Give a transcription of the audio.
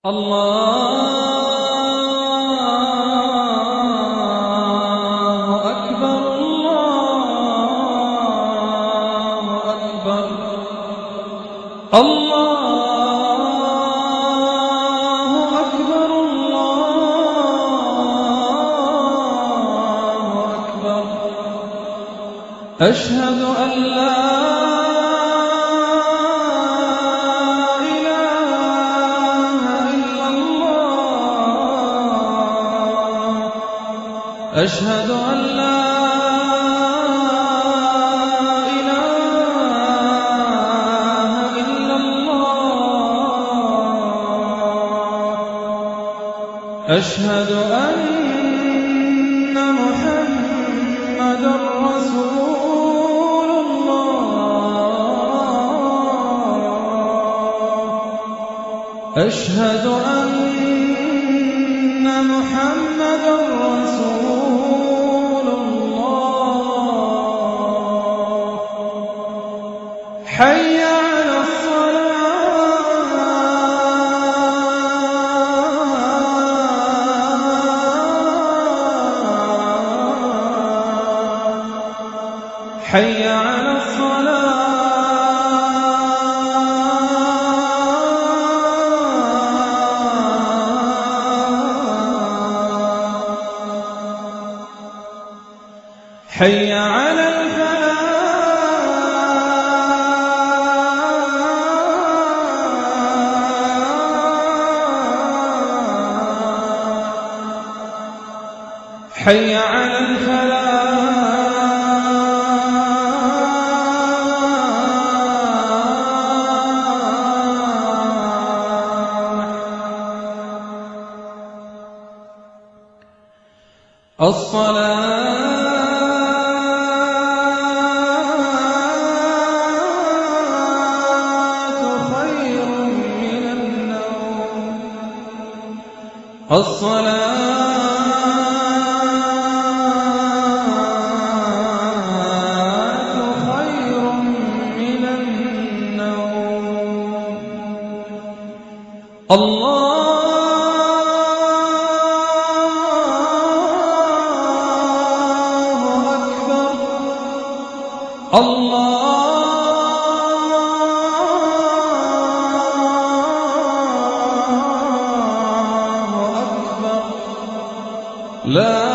الله أكبر الله أكبر الله أكبر الله أكبر أشهد أن لا أشهد أن لا إله إلا الله أشهد أن محمدًا رسول الله أشهد أن محمدًا رسول الله حي على الصلاة حي على حي على الفلاح حي على الفلاح الصلاة خير من النوم الله أكبر الله أكبر لا